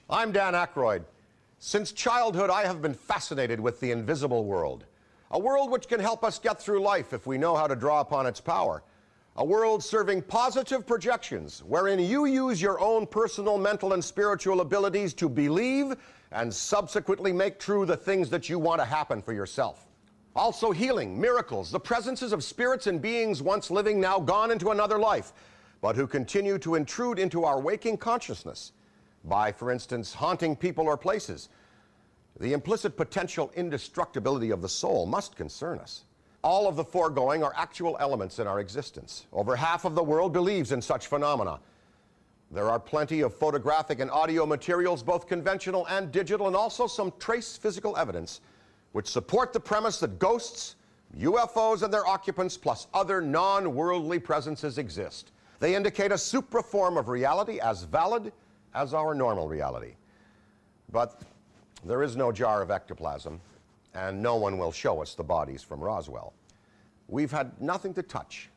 I'm Dan Akroyd. Since childhood, I have been fascinated with the invisible world. A world which can help us get through life if we know how to draw upon its power. A world serving positive projections, wherein you use your own personal, mental, and spiritual abilities to believe and subsequently make true the things that you want to happen for yourself. Also healing, miracles, the presences of spirits and beings once living, now gone into another life, but who continue to intrude into our waking consciousness by, for instance, haunting people or places. The implicit potential indestructibility of the soul must concern us. All of the foregoing are actual elements in our existence. Over half of the world believes in such phenomena. There are plenty of photographic and audio materials, both conventional and digital, and also some trace physical evidence which support the premise that ghosts, UFOs and their occupants, plus other non-worldly presences exist. They indicate a supra-form of reality as valid as our normal reality. But there is no jar of ectoplasm, and no one will show us the bodies from Roswell. We've had nothing to touch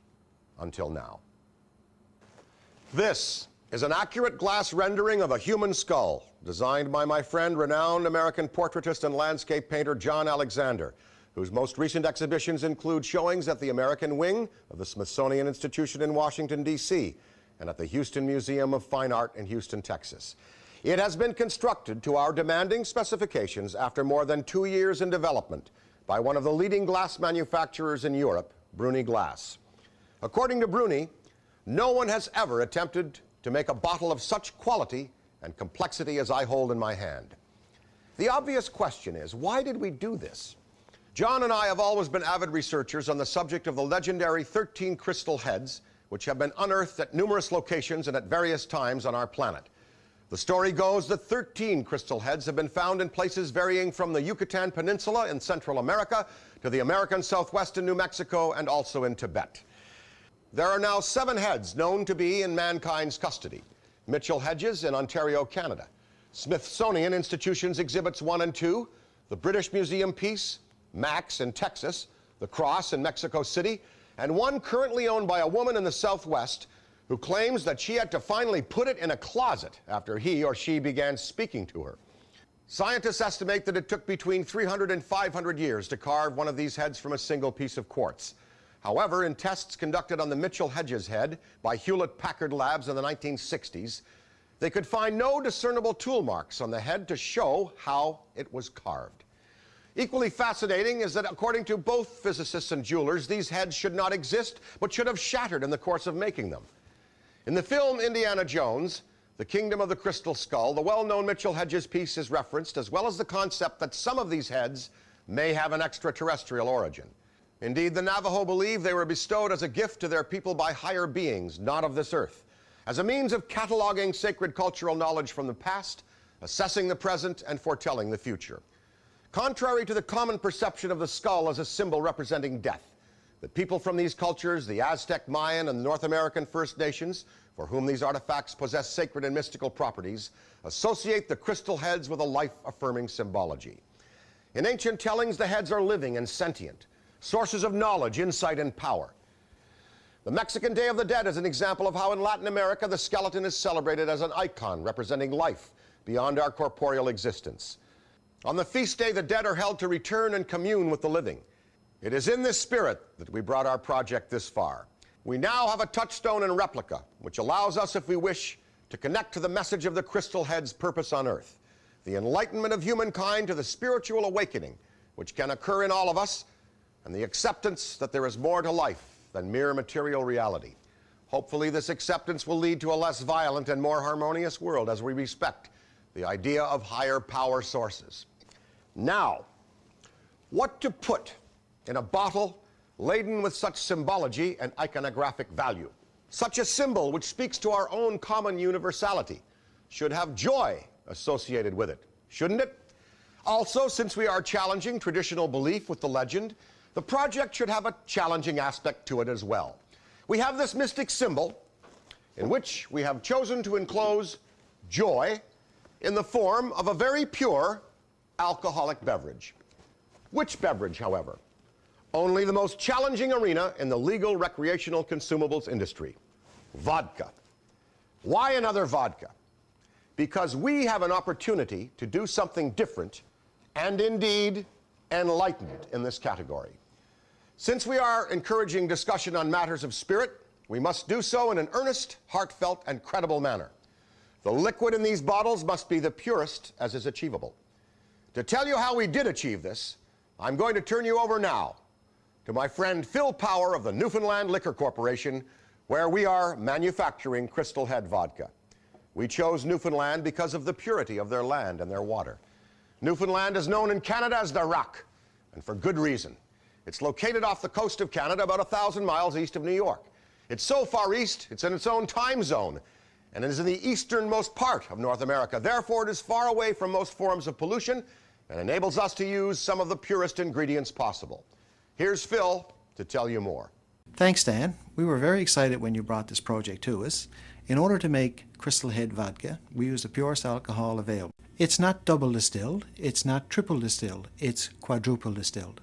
until now. This is an accurate glass rendering of a human skull, designed by my friend, renowned American portraitist and landscape painter John Alexander, whose most recent exhibitions include showings at the American Wing of the Smithsonian Institution in Washington, D.C., and at the Houston Museum of Fine Art in Houston, Texas. It has been constructed to our demanding specifications after more than 2 years in development by one of the leading glass manufacturers in Europe, Bruni Glass. According to Bruni, no one has ever attempted to make a bottle of such quality and complexity as I hold in my hand. The obvious question is, why did we do this? John and I have always been avid researchers on the subject of the legendary 13 crystal heads, which have been unearthed at numerous locations and at various times on our planet. The story goes that 13 crystal heads have been found in places varying from the Yucatan Peninsula in Central America to the American Southwest in New Mexico and also in Tibet. There are now 7 heads known to be in mankind's custody. Mitchell Hedges in Ontario, Canada. Smithsonian Institution's Exhibits 1 and 2, the British Museum piece, Max in Texas, the Cross in Mexico City, and one currently owned by a woman in the Southwest who claims that she had to finally put it in a closet after he or she began speaking to her. Scientists estimate that it took between 300 and 500 years to carve one of these heads from a single piece of quartz. However, in tests conducted on the Mitchell Hedges head by Hewlett-Packard Labs in the 1960s, they could find no discernible tool marks on the head to show how it was carved. Equally fascinating is that, according to both physicists and jewelers, these heads should not exist, but should have shattered in the course of making them. In the film Indiana Jones, The Kingdom of the Crystal Skull, the well-known Mitchell Hedges piece is referenced, as well as the concept that some of these heads may have an extraterrestrial origin. Indeed, the Navajo believe they were bestowed as a gift to their people by higher beings, not of this earth, as a means of cataloging sacred cultural knowledge from the past, assessing the present, and foretelling the future. Contrary to the common perception of the skull as a symbol representing death, the people from these cultures, the Aztec, Mayan, and North American First Nations, for whom these artifacts possess sacred and mystical properties, associate the crystal heads with a life-affirming symbology. In ancient tellings, the heads are living and sentient, sources of knowledge, insight, and power. The Mexican Day of the Dead is an example of how in Latin America the skeleton is celebrated as an icon representing life beyond our corporeal existence. On the feast day, the dead are held to return and commune with the living. It is in this spirit that we brought our project this far. We now have a touchstone and replica, which allows us, if we wish, to connect to the message of the crystal head's purpose on earth, the enlightenment of humankind to the spiritual awakening, which can occur in all of us, and the acceptance that there is more to life than mere material reality. Hopefully, this acceptance will lead to a less violent and more harmonious world as we respect the idea of higher power sources. Now, what to put in a bottle laden with such symbology and iconographic value? Such a symbol, which speaks to our own common universality, should have joy associated with it, shouldn't it? Also, since we are challenging traditional belief with the legend, the project should have a challenging aspect to it as well. We have this mystic symbol in which we have chosen to enclose joy in the form of a very pure alcoholic beverage. Which beverage, however? Only the most challenging arena in the legal recreational consumables industry: vodka. Why another vodka? because we have an opportunity to do something different and indeed enlightened in this category. Since we are encouraging discussion on matters of spirit, we must do so in an earnest, heartfelt, and credible manner. The liquid in these bottles must be the purest as is achievable. To tell you how we did achieve this, I'm going to turn you over now to my friend Phil Power of the Newfoundland Liquor Corporation, where we are manufacturing Crystal Head Vodka. We chose Newfoundland because of the purity of their land and their water. Newfoundland is known in Canada as the Rock, and for good reason. It's located off the coast of Canada, about 1,000 miles east of New York. It's so far east, it's in its own time zone, and it is in the easternmost part of North America. Therefore, it is far away from most forms of pollution and enables us to use some of the purest ingredients possible. Here's Phil to tell you more. Thanks, Dan. We were very excited when you brought this project to us. In order to make Crystal Head Vodka, we use the purest alcohol available. It's not double distilled, it's not triple distilled, it's quadruple distilled.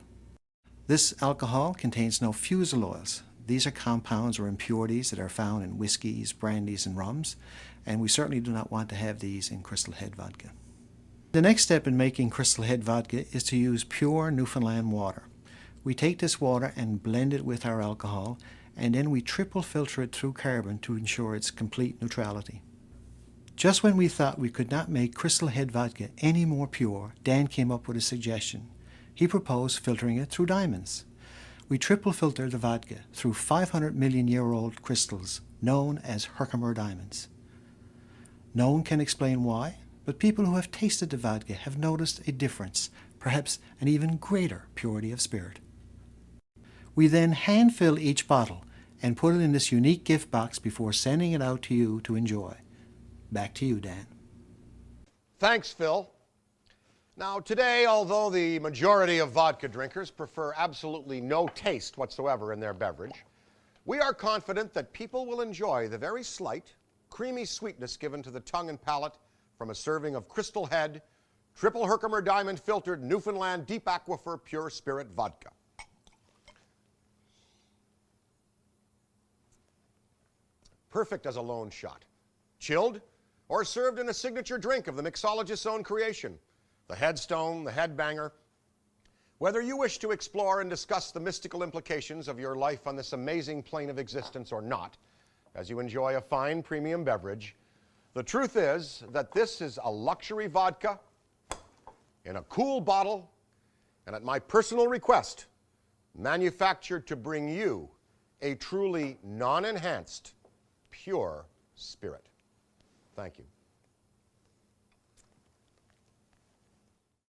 This alcohol contains no fusel oils. These are compounds or impurities that are found in whiskeys, brandies, and rums, and we certainly do not want to have these in Crystal Head Vodka. The next step in making Crystal Head Vodka is to use pure Newfoundland water. We take this water and blend it with our alcohol, and then we triple filter it through carbon to ensure its complete neutrality. Just when we thought we could not make Crystal Head Vodka any more pure, Dan came up with a suggestion. He proposed filtering it through diamonds. We triple filter the vodka through 500 million year old crystals known as Herkimer diamonds. No one can explain why, but people who have tasted the vodka have noticed a difference, perhaps an even greater purity of spirit. We then hand fill each bottle and put it in this unique gift box before sending it out to you to enjoy. Back to you, Dan. Thanks, Phil. Now, today, although the majority of vodka drinkers prefer absolutely no taste whatsoever in their beverage, we are confident that people will enjoy the very slight, creamy sweetness given to the tongue and palate from a serving of Crystal Head, triple Herkimer diamond filtered Newfoundland Deep Aquifer Pure Spirit Vodka. Perfect as a lone shot, chilled, or served in a signature drink of the mixologist's own creation, the Headstone, the Headbanger. Whether you wish to explore and discuss the mystical implications of your life on this amazing plane of existence or not, as you enjoy a fine premium beverage, the truth is that this is a luxury vodka in a cool bottle and, at my personal request, manufactured to bring you a truly non-enhanced, pure spirit. Thank you.